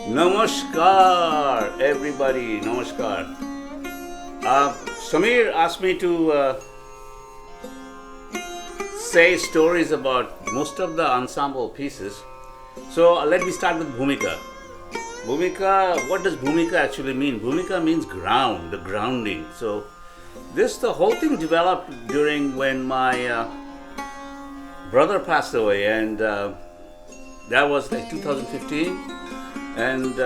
Namaskar, everybody. Namaskar. Samir asked me to say stories about most of the ensemble pieces. So let me start with Bhumika. Bhumika, what does Bhumika actually mean? Bhumika means ground, the grounding. So the whole thing developed during when my brother passed away, and that was like 2015, and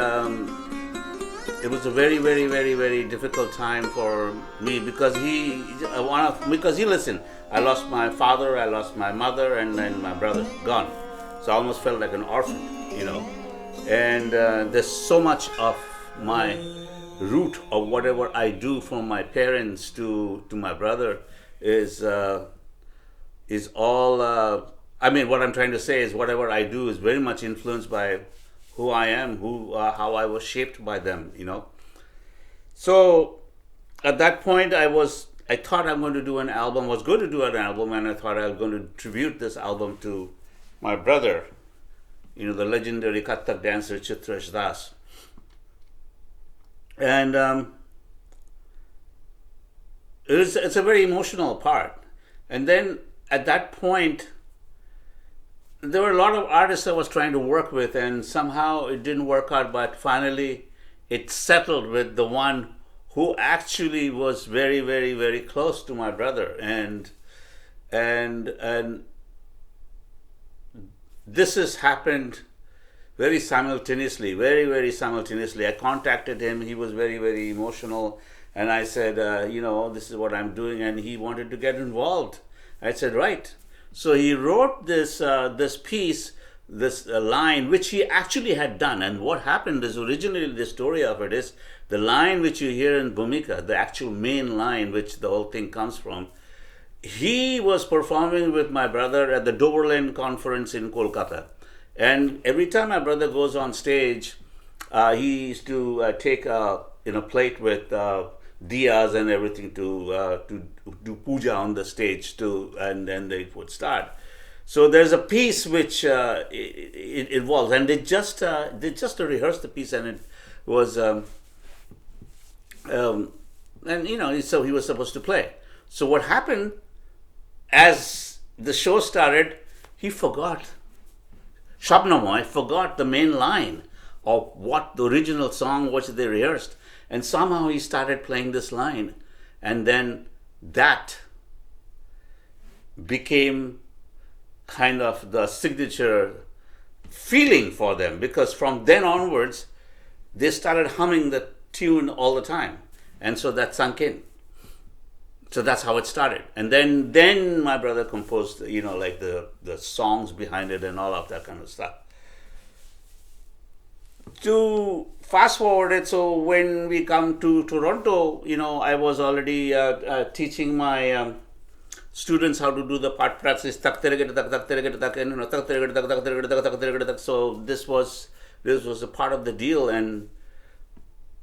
it was a very, very, very, very difficult time for me because listen, I lost my father, I lost my mother, and then my brother gone. So I almost felt like an orphan. And there's so much of my root of whatever I do from my parents to my brother is all. What I'm trying to say is whatever I do is very much influenced by who I am, how I was shaped by them. So at that point, I thought I'm going to do an album. Was going to do an album, and I thought I was going to tribute this album to my brother, the legendary Kathak dancer Chitrash Das. And it's a very emotional part. And then at that point, there were a lot of artists I was trying to work with, and somehow it didn't work out. But finally, it settled with the one who actually was very, very, very close to my brother, and this has happened very simultaneously, very, very simultaneously. I contacted him. He was very, very emotional, and I said, this is what I'm doing, and he wanted to get involved. I said, right. So he wrote this piece, this line, which he actually had done. And what happened is, originally the story of it is the line which you hear in Bhumika, the actual main line which the whole thing comes from. He was performing with my brother at the Doverland conference in Kolkata. And every time my brother goes on stage, he used to take a plate with diyas and everything to do puja on the stage and then they would start. So there's a piece which it involves, and they just rehearsed the piece, and it was so he was supposed to play. So what happened as the show started, he forgot. Shabnamoy forgot the main line of what the original song was they rehearsed. And somehow he started playing this line. And then that became kind of the signature feeling for them, because from then onwards, they started humming the tune all the time. And so that sunk in. So that's how it started. And then my brother composed, like the songs behind it and all of that kind of stuff. To fast forward it, so when we come to Toronto, I was already teaching my students how to do the part practice. So this was a part of the deal, and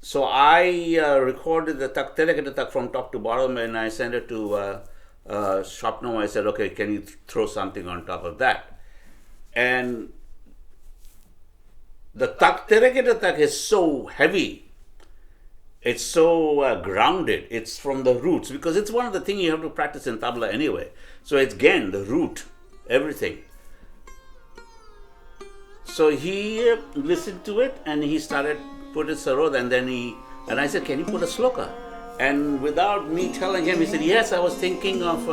so I recorded the tak tere tak from top to bottom, and I sent it to Shopno. I said, okay, can you throw something on top of that? And the tak tere tak is so heavy. It's so grounded. It's from the roots, because it's one of the things you have to practice in tabla anyway. So it's again the root, everything. So he listened to it and he started put a sarod, and then I said, can you put a sloka? And without me telling him, he said, yes, I was thinking of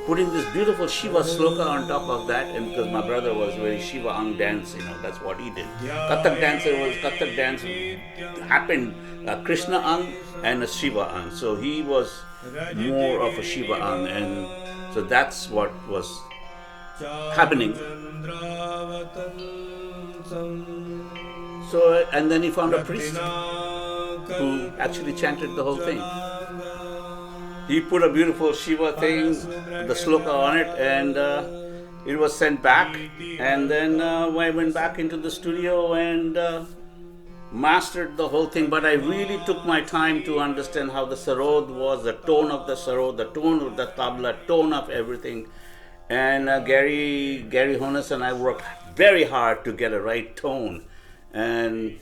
putting this beautiful Shiva sloka on top of that, and because my brother was very Shiva Ang dance, that's what he did. Kathak dance happened Krishna Ang and a Shiva Ang. So he was more of a Shiva Ang, and so that's what was happening. So, and then he found a priest who actually chanted the whole thing. He put a beautiful Shiva thing, the sloka on it, and it was sent back. And then I went back into the studio and mastered the whole thing. But I really took my time to understand how the sarod was, the tone of the sarod, the tone of the tabla, tone of everything. And Gary Honus and I worked very hard to get a right tone. And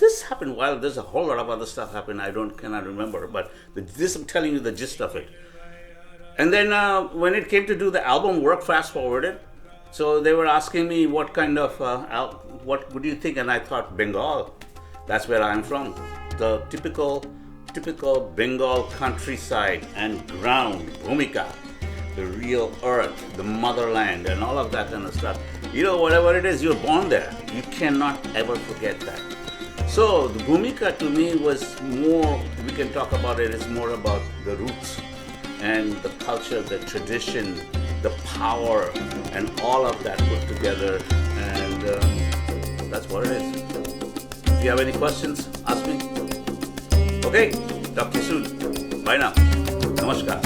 this happened while there's a whole lot of other stuff happened. Cannot remember, but this I'm telling you the gist of it. And then when it came to do the album work, fast forwarded. So they were asking me what kind of what would you think, and I thought Bengal. That's where I'm from. The typical Bengal countryside and ground, Bhumika, the real earth, the motherland, and all of that kind of stuff. Whatever it is, you're born there. You cannot ever forget that. So the Bhumika to me was more, we can talk about it, it's more about the roots and the culture, the tradition, the power, and all of that put together. And that's what it is. If you have any questions, ask me. Okay, talk to you soon. Bye now. Namaskar.